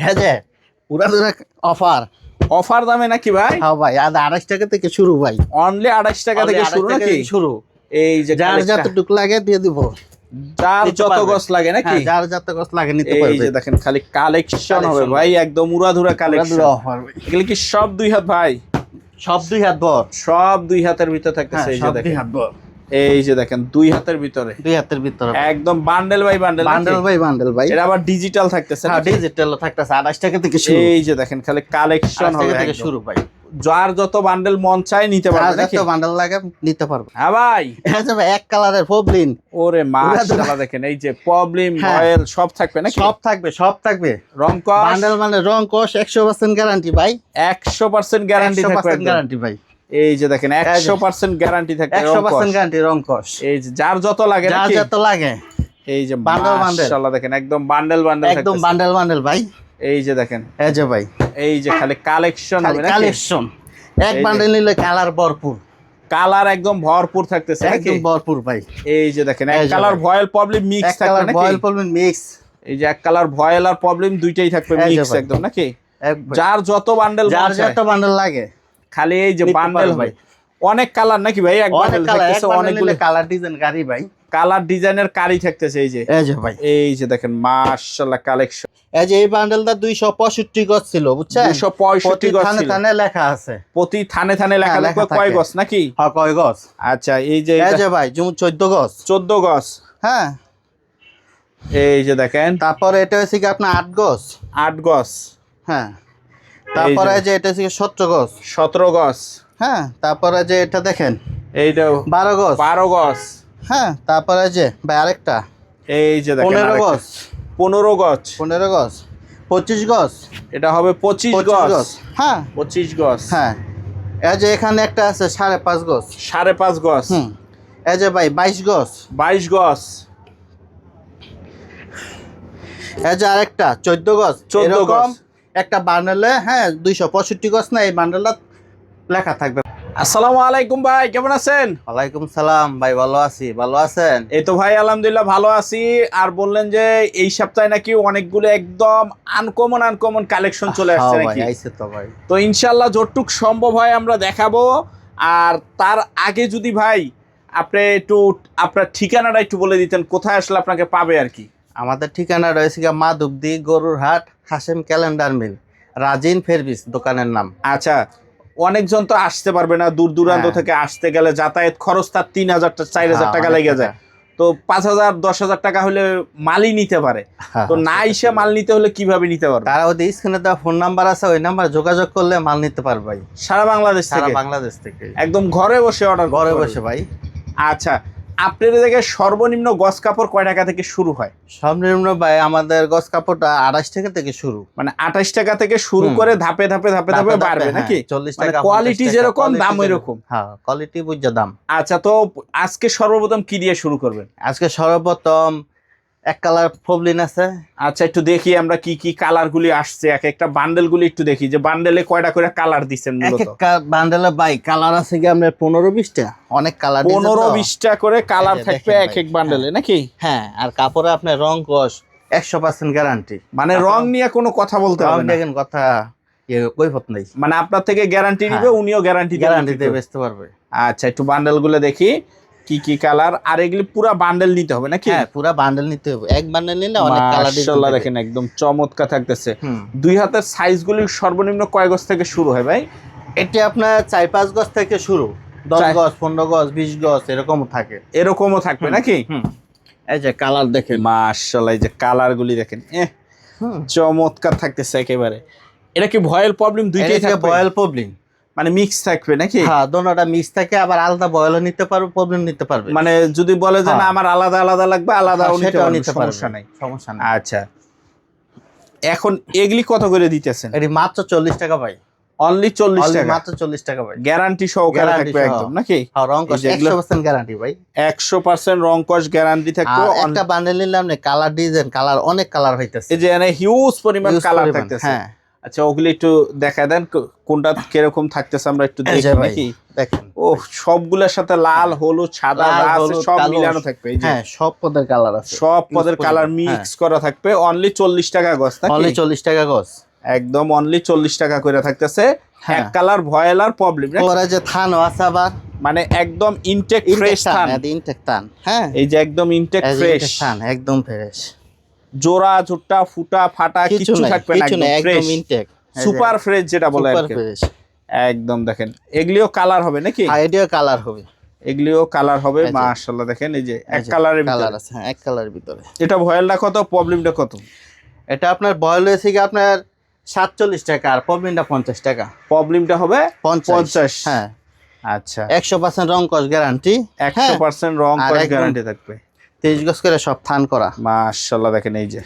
হ্যাঁ যে পুরা অফার অফার দামে নাকি ভাই? হ্যাঁ ভাই, আর 28 টাকা থেকে শুরু ভাই। অনলি 28 টাকা থেকে শুরু নাকি? শুরু। এই যে যার যতটুকু লাগে দিয়ে দিব, যার যত গছ লাগে নাকি? যার যত গছ লাগে নিতে পারবে। এই যে দেখেন খালি কালেকশন হবে ভাই, একদম উড়াধুরা কালেকশন। অফার ভাই, এগুলো কি সব 2 হাত ভাই? সব 2 হাত বর, সব 2 হাতের ভিতরে থাকতেছে। এই যে সব 2 দেখেন, হাত বর, এই যে দেখেন 2 হাতের ভিতরে, 2 হাতের ভিতরে একদম বান্ডেল বাই বান্ডেল। বান্ডেল ভাই বান্ডেল ভাই। এটা আবার ডিজিটাল থাকতেছে। হ্যাঁ ডিজিটাল থাকতেছে 28 টাকা থেকে শুরু। এই যে দেখেন খালি কালেকশন হবে থেকে শুরু ভাই। যার যত বান্ডেল মন চাই নিতে পারবে নাকি? যত বান্ডেল লাগে নিতে পারবে। হ্যাঁ ভাই, হ্যাঁ যে ভাই, এক কালারের পবলিন। ওরে মাশাআল্লাহ, দেখেন এই যে প্রবলেম অয়েল সব থাকবে নাকি? সব থাকবে, সব থাকবে। রং কস বান্ডেল মানে রং কস 100% গ্যারান্টি ভাই। 100% গ্যারান্টি থাকবে। 100% গ্যারান্টি ভাই। এই যে দেখেন 100% গ্যারান্টি থাকবে। 100% গ্যারান্টি রং কস। এই যে যার যত লাগে যার নাকি? যত লাগে। এই যে বান্ডেল মাশাআল্লাহ, দেখেন একদম বান্ডেল বান্ডেল থাকবে, একদম বান্ডেল বান্ডেল ভাই। এই যে দেখেন, এই যে ভাই, এই যে খালি কালেকশন হবে নাকি? কালেকশন এক বান্ডেল নিলে কালার ভরপুর, কালার একদম ভরপুর থাকতেছে নাকি? একদম ভরপুর ভাই। এই যে দেখেন এক কালার ভয়েল প্রবলেম মিক্স থাকবে নাকি? ভয়েল প্রবলেম মিক্স। এই যে এক কালার ভয়েল আর প্রবলেম দুইটাই থাকবে মিক্স একদম নাকি? যার যত বান্ডেল, যার যত বান্ডেল লাগে খালি এই যে বান্ডেল ভাই। অনেক কালার নাকি ভাই? এক বান্ডেল থাকতেছে অনেকগুলো কালার ডিজাইন গাড়ি ভাই, কালার ডিজাইনের কারি থাকতেছে। এই যে ভাই, এই যে দেখেন মাশাআল্লাহ কালেকশন। এই যে এই বান্ডেলটা 265 গজ ছিল বুঝছেন? 265 গজ ছিল। থানে লেখা আছে, প্রতি থানে থানে লেখা থাকবে কয় গজ নাকি? হ্যাঁ কয় গজ। আচ্ছা এই যে ভাই যেমন 14 গজ। 14 গজ। হ্যাঁ এই যে দেখেন, তারপরে এটা হচ্ছে কি আপনার 8 গজ। 8 গজ। হ্যাঁ তারপরে যে এটা হচ্ছে 17 গজ। 17 গজ। হ্যাঁ তারপরে যে এটা দেখেন এইটা 12 গজ। 12 গজ। হ্যাঁ তারপরে যে ভাই আরেকটা এই যে দেখেন 15 গজ। 15 গজ। 15 গজ। 25 গজ। এটা হবে 25 গজ। হ্যাঁ 25 গজ। হ্যাঁ এই যে এখানে একটা আছে 5.5 গজ। 5.5 গজ। এই যে ভাই 22 গজ। 22 গজ। এই যে আরেকটা 14 গজ। 14 গজ। একটা বান্ডেলে 265 গজ না, এই বান্ডেলটা লেখা থাকবে। আসসালামু আলাইকুম ভাই, কেমন আছেন? ওয়ালাইকুম সালাম ভাই, ভালো আছি। ভালো আছেন? এই তো ভাই আলহামদুলিল্লাহ ভালো আছি। আর বললেন যে এই সপ্তাহে নাকি অনেকগুলো একদম আনকমন কালেকশন চলে আসছে নাকি? আইছে তো ভাই। তো ইনশাআল্লাহ যতটুক সম্ভব হয় আমরা দেখাবো। আর তার আগে যদি ভাই আপনি একটু আপনার ঠিকানাটা একটু বলে দিতেন, কোথায় আসলে আপনাকে পাবে আর কি? আমাদের ঠিকানা রয়েছে মাধবদী গরুর হাট, হাশেম ক্যালেন্ডার মিল, রাজিন ফেরবিস দোকানের নাম। আচ্ছা, অনেকজন তো আসতে পারবে না, দূর দূরান্ত থেকে আসতে গেলে যাতায়াত খরচ তার 3,000 4,000 টাকা লেগে যায়। তো 5,000 10,000 টাকা হলে মালই নিতে পারে। তো না এসে মাল নিতে হলে কিভাবে নিতে পারবে? তারা ওদের স্ক্রিনে দেওয়া ফোন নাম্বার আছে, ওই নাম্বারে যোগাযোগ করলে মাল নিতে পারবে ভাই। সারা বাংলাদেশ থেকে? সারা বাংলাদেশ থেকে একদম ঘরে বসে অর্ডার, ঘরে বসে ভাই। আচ্ছা, আপনাদের জায়গায় সর্বনিম্ন গজ কাপড় কয় টাকা থেকে শুরু হয়? সর্বনিম্ন ভাই আমাদের গজ কাপড়টা 28 টাকা থেকে শুরু, মানে 28 টাকা থেকে শুরু করে ধাপে ধাপে বাড়বে নাকি? 40 টাকা। কোয়ালিটি যেরকম দাম ওইরকম? হ্যাঁ কোয়ালিটি বুঝা দাম। আচ্ছা, তো আজকে সর্বপ্রথম কি দিয়ে শুরু করবেন? আজকে সর্বপ্রথম এক কালার প্রবলেম আছে। আচ্ছা, একটু দেখি আমরা কি কি কালার গুলি আসছে, এক একটা বান্ডেল গুলি একটু দেখি যে বান্ডেলে কয়টা করে কালার দিচ্ছেন। এক এক বান্ডেলে ভাই কালার আছে কি আমরা 15-20টা, অনেক কালার, 15-20টা করে কালার থাকবে এক এক বান্ডেলে নাকি? হ্যাঁ, আর কাপড়ে আপনার রং কস 100% গ্যারান্টি। মানে রং নিয়ে কোনো কথা বলতে হবে না? দেখেন কথা কইফত নাই, মানে আপনার থেকে গ্যারান্টি নিবে, উনিও গ্যারান্টি দিয়ে বেচতে পারবে। আচ্ছা, একটু বান্ডেল গুলো দেখি কি কি কালার। আর এগুলি পুরো বান্ডেল নিতে হবে নাকি? হ্যাঁ পুরো বান্ডেল নিতে হবে, এক বান্ডেল নিলে অনেক কালার। মাশাআল্লাহ, দেখেন একদম চমৎকার থাকতেছে। 2 হাতের সাইজ গুলি সর্বনিম্ন কয় গজ থেকে শুরু হয় ভাই? এটি আপনার 4-5 গজ থেকে শুরু, 10 গজ 15 গজ 20 গজ এরকমও থাকে। এরকমও থাকবে নাকি? এই যে কালার দেখেন, মাশাআল্লাহ, এই যে কালার গুলি দেখেন, চমৎকার থাকতেছে একেবারে। এটা কি ভয়েল প্রবলেম দুইটাই থাকবে? ভয়েল প্রবলেম মানে মিক্স থাকবে নাকি? হ্যাঁ দোনোটা মিক্স থাকে, আবার আলাদা ভয়েলও নিতে পারবে, প্রবলেম নিতে পারবে। মানে যদি বলে যে না আমার আলাদা আলাদা লাগবে, আলাদাও নিতে পারবে, সমস্যা নাই, সমস্যা নাই। আচ্ছা, এখন এগুলি কত করে দিতেছেন? এটি মাত্র 40 টাকা ভাই। অনলি 40 টাকা? মাত্র 40 টাকা ভাই, গ্যারান্টি সহকারে থাকবে একদম নাকি? হ্যাঁ রং কস 100% গ্যারান্টি ভাই। 100% রং কস গ্যারান্টি থাকবে। একটা বান্ডেল নিলাম না, কালার ডিজাইন কালার অনেক কালার হইতাছে, এই যে এখানে হিউজ পরিমাণ কালার থাকতেছে। হ্যাঁ আচ্ছা, ওগুলি একটু দেখা দেন কোনটা কিরকম থাকতেছে, আমরা একটু দেখি নাকি? দেখেন, ও ও সবগুলোর সাথে লাল হলুদ সাদা লাল, যা আছে হলুদ, সব কালো, মিলানো থাকবে এই যে হ্যাঁ সব পদের কালার আছে, সব পদের কালার হ্যাঁ। মিক্স করা থাকবে অনলি 40 টাকা গজ অনলি নাকি 40 টাকা গজ। একদম অনলি 40 টাকা করে থাকতেছে হ্যাঁ। এক কালার ভয়েলার প্রবলেম ওরা যে থানও আছে আবার, মানে একদম ইনটেক ফ্রেশ থান ইনটেক থান, হ্যাঁ এই যে একদম ইনটেক এই যে ফ্রেশ intake থান একদম ফ্রেশ, জোড়া ঝুট্টা ফুটা ফাটা কিছু নাই, থাকবে না কিছু নাই, একদম ফ্রেশ একদম ইনটেক সুপার ফ্রেশ যেটা বলে আর সুপার কি ফ্রেশ। একদম দেখেন এগুলিও কালার হবে নাকি আর এটাও কালার হবে, এগুলিও কালার হবে এই যে। মাশাআল্লাহ দেখেন এই যে এই এক যে কালারের কালার ভিতরে আছে, হ্যাঁ এক কালারের ভিতরে। এটা ভয়েলটা কত প্রবলেমটা কত এটা আপনার বয়েল হয়েছে কি আপনার 47 টাকা, আর পবলিনটা 50 টাকা। প্রবলেমটা হবে 50, হ্যাঁ আচ্ছা 100% রং কস গ্যারান্টি, 100% রং আর কস একদম- গ্যারান্টি থাকবে 23 গজ করে সব থান করা, মাশাআল্লাহ দেখেন এই যে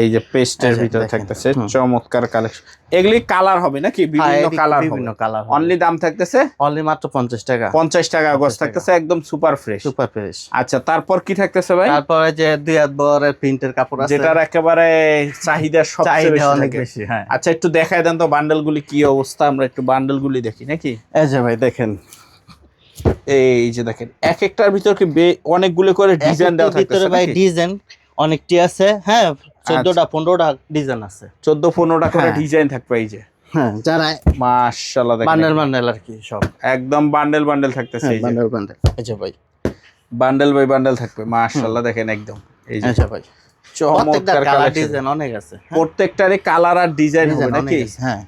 এই যে পেস্টের এই যে ভিতরে দেখেন, থাকতেছে হুম। চমৎকার কালেকশন এগুলি কালার হবে নাকি বিভিন্ন এদিকে কালার বিভিন্ন হবে কালার অনলি দাম থাকতেছে অনলি মাত্র 50 টাকা, 50 টাকা গজ 50 টাকা। থাকতেছে একদম সুপার ফ্রেশ সুপার ফ্রেশ। আচ্ছা তারপর কি থাকতেছে ভাই তারপরে যে 2 হাত বরের প্রিন্টের কাপড় আছে, যেটার একেবারে চাহিদা সবচেয়ে চাহিদা বেশি অনেক থাকে। বেশি, হ্যাঁ। আচ্ছা একটু দেখায় দেন তো বান্ডেলগুলি কি অবস্থা আমরা একটু বান্ডেলগুলি দেখি নাকি এই যে ভাই দেখেন, এই যে দেখেন এক একটার ভিতর কি অনেকগুলো করে ডিজাইন দেওয়া ভিতরে থাকতেছে ভাই নাকি ডিজাইন অনেকটি আছে, হ্যাঁ 14টা 15টা ডিজাইন আছে, 14-15টা করে হ্যাঁ। ডিজাইন থাকবে এই যে হ্যাঁ যারা মাশাআল্লাহ দেখেন বান্ডেল বান্ডেল আর কি সব, একদম বান্ডেল বান্ডেল থাকতেছে এই যে বান্ডেল বান্ডেল। এই যে ভাই, বান্ডেল বাই বান্ডেল থাকবে মাশাআল্লাহ দেখেন একদম এই যে এই যে ভাই প্রত্যেকটা চমৎকার কালার কালেকশন ডিজাইন অনেক আছে, প্রত্যেকটারই কালার আর ডিজাইন হবে ডিজাইন নাকি অনেক আছে, হ্যাঁ।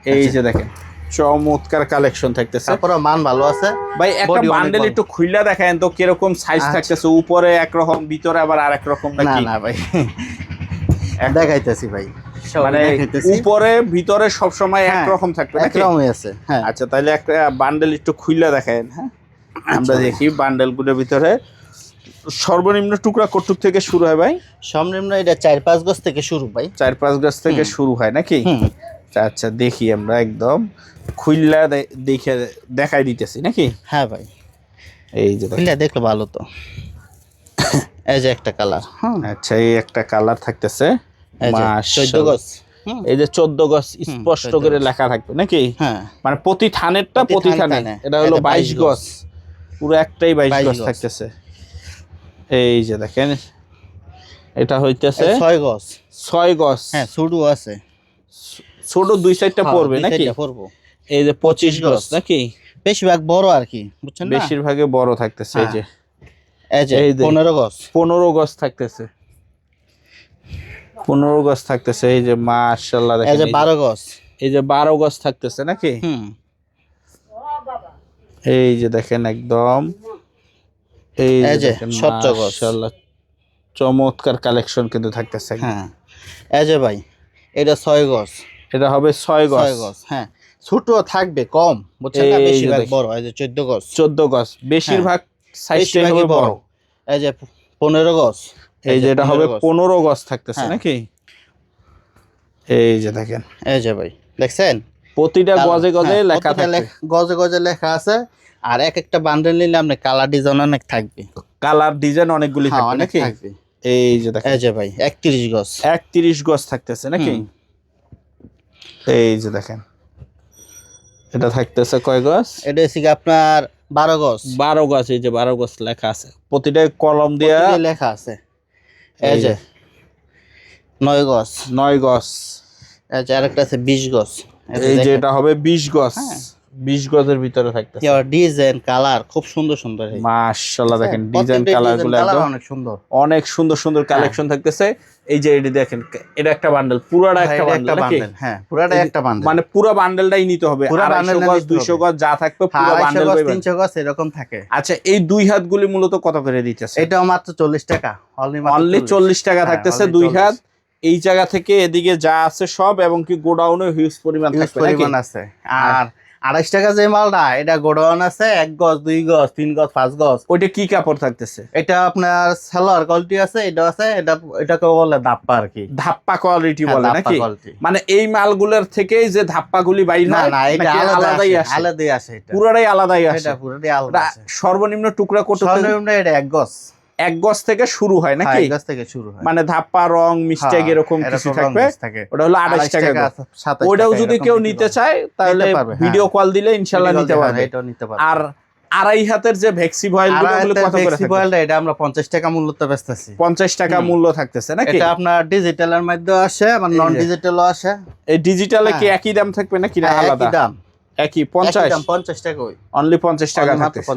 এই যে দেখেন চমৎকার কালেকশন থাকতেছে তারপরে মান ভালো আছে ভাই একটা body অনেক বান্ডেল ভালো। একটু খুইলা দেখেন তো কিরকম সাইজ আচ্ছা। থাকতেছে উপরে একরকম ভিতরে আবার আরেক রকম না নাকি না ভাই দেখাইতেছি ভাই, সব মানে দেখাইতেছি, উপরে ভিতরে সব সময় হ্যাঁ, একরকম থাকবে নাকি একরকমই আছে, হ্যাঁ। আচ্ছা তাহলে একটা বান্ডেল একটু খুইলা দেখেন হ্যাঁ আমরা দেখি বান্ডেলগুলোর ভিতরে সর্বনিম্ন টুকরা কটুক থেকে শুরু হয় ভাই সর্বনিম্ন এটা 4-5 গজ থেকে শুরু ভাই, 4-5 গাছ থেকে হুম। শুরু হয় নাকি হুম। আচ্ছা দেখি আমরা একদম খুইলা দেখে দেখাই দিতেছি নাকি হ্যাঁ ভাই এই যে দেখেন। খুললে দেখলে ভালো তো। এই যে একটা কালার, হ্যাঁ আচ্ছা এই একটা কালার থাকতেছে এই যে 14 মাশাআল্লাহ। গজ, হুম, এই যে 14 গজ স্পষ্ট 14 করে গজ। লেখা থাকবে নাকি হ্যাঁ মানে প্রতি থানেরটা প্রতি প্রতি থানে থানে। এটা হলো এটা 22 গজ পুরো একটাই 22 22 গজ গজ। থাকতেছে এই যে দেখেন এটা হইতেছে 6 গজ, 6 গজ হ্যাঁ ছোটও আছে, ছোট দুই সাইডটা হ্যাঁ, পড়বে দুই নাকি সাইডটা পড়বো। এই যে 25 গজ গজ। নাকি বেশিরভাগ বড় আর কি, বুঝছেন না? বেশিরভাগে বড় থাকতেছে এই যে এই যে এই যে। 15 গজ, 15 গজ থাকতেছে 15 গজ থাকতেছে এই যে মাশাআল্লাহ এই দেখেন যে 12 গজ, এই যে 12 গজ থাকতেছে নাকি হুম, এই যে দেখেন একদম এই এই যে দেখেন 17 গজ। মাশাআল্লাহ চমৎকার কালেকশন কিন্তু থাকতেছে একদম। হ্যাঁ এই যে ভাই এটা 6 গজ, এটা হবে 6 গজ 6 গজ, হ্যাঁ ছোট থাকবে কম, বুঝছেন না? এই যে বেশিরভাগ দেখেন। বড়, এই যে 14 গজ, 14 গজ বেশিরভাগ সাইজটাই বেশিরভাগই হবে বড় এই যে 15 গজ, এই যে এটা হবে 15 গজ। 15 গজ থাকতেছে হ্যাঁ। নাকি এই যে দেখেন এই যে ভাই দেখছেন প্রতিটা গজে গজে হ্যাঁ, লেখা প্রতিটা থাকবে গজে গজে লেখা আছে, আর এক একটা বান্ডেল নিলে আপনি কালার ডিজাইন অনেক থাকবে, কালার ডিজাইন অনেকগুলি হ্যাঁ, থাকবে অনেক নাকি থাকবে। এই যে দেখেন এই যে ভাই 31 গজ, 31 গজ থাকতেছে নাকি হুম। এই যে দেখেন এটা থাকতেছে কয় গজ এটা হচ্ছে কি আপনার 12 গজ, 12 গজ এই যে 12 গজ লেখা আছে প্রতিটা কলম দিয়া প্রতিটা লেখা আছে। এই এই যে যে 9 গজ, 9 গজ এই যে আরেকটা আছে 20 গজ, এই যে এটা হবে 20 গজ হ্যাঁ। 20 গজের ভিতরে থাকতেছে ডিজাইন কালার খুব সুন্দর সুন্দর, এই মাশাআল্লাহ দেখেন ডিজাইন প্রত্যেকটা কালার design গুলো colour একদম অনেক সুন্দর, অনেক সুন্দর সুন্দর কালেকশন থাকতেছে এই যে এটি দেখেন এটা একটা বান্ডেল পুরোটা হ্যাঁ, একটা এটা বান্ডেল নাকি বান্ডেল, হ্যাঁ পুরাটা একটা বান্ডেল, মানে পুরো বান্ডেলটাই নিতে হবে পুরো 250 bundle গজ নিতে 200 হবে। গজ যা থাকবে পুরো 250 বান্ডেল গজ পাইবেন 300 গজ এরকম থাকে। আচ্ছা এই দুই হাতগুলি মূলত কত করে দিতেছে এটাও মাত্র 40 টাকা, অনলি 40 টাকা হ্যাঁ, থাকতেছে only দুই 40 হাত এই জায়গা থেকে এদিকে যা আছে সব এবং কি গোডাউনে হিউজ পরিমাণ ইউজ থাকবে নাকি পরিমাণ আছে। আর 28 টাকা যে মালটা এটা গোডাউন আছে 1 গজ 2 গজ 3 গজ 5 গজ, ওইটা কি কাপড় থাকতেছে এটা আপনার সালোয়ার কোয়ালিটি আছে, এটা আছে, এটাকে বলে ধাপ্পা আর কি, ধাপ্পা কোয়ালিটি হ্যাঁ, বলে ধাপ্পা নাকি quality। মানে এই মালগুলোর থেকেই যে ধাপ্পাগুলি বাইর না হয় না এটা নাকি আলাদাই আসে আলাদাই আসে, এটা পুরোটাই আলাদাই আসে এটা পুরোটাই আলাদা এটা আসে। সর্বনিম্ন টুকরা কত সর্বনিম্ন এটা 1 গজ, 1 গজ থেকে শুরু হয় নাকি? গাছ থেকে শুরু হয়, মানে ধাপ্পা রং মিস্টেক এরকম কিছু থাকবে, ওটা হলো 28 টাকা করে। 27 ওটাও টাকা যদি এরকম কেউ বিক্রি নিতে করে। চায় তাহলে নিতে পারবে, হ্যাঁ। ভিডিও কল দিলে ইনশাআল্লাহ নিতে পারবে। এটাও নিতে পারবে। আর আড়াই হাতের যে ভ্যাক্সি ভয়েল গুলো কত করে থাকে? ভয়েলটা এটা আমরা 50 টাকা মূল্যতে বেচতেছি। 50 টাকা মূল্য থাকতেছে নাকি? এটা আপনার ডিজিটালের মধ্যে আসে, আবার নন ডিজিটালও আসে। এই ডিজিটালে কি একই দাম থাকবে নাকি না আলাদা? একই দাম, একই 50 50 টাকা, ওই অনলি 50 টাকা মাত্র থাকতেছে।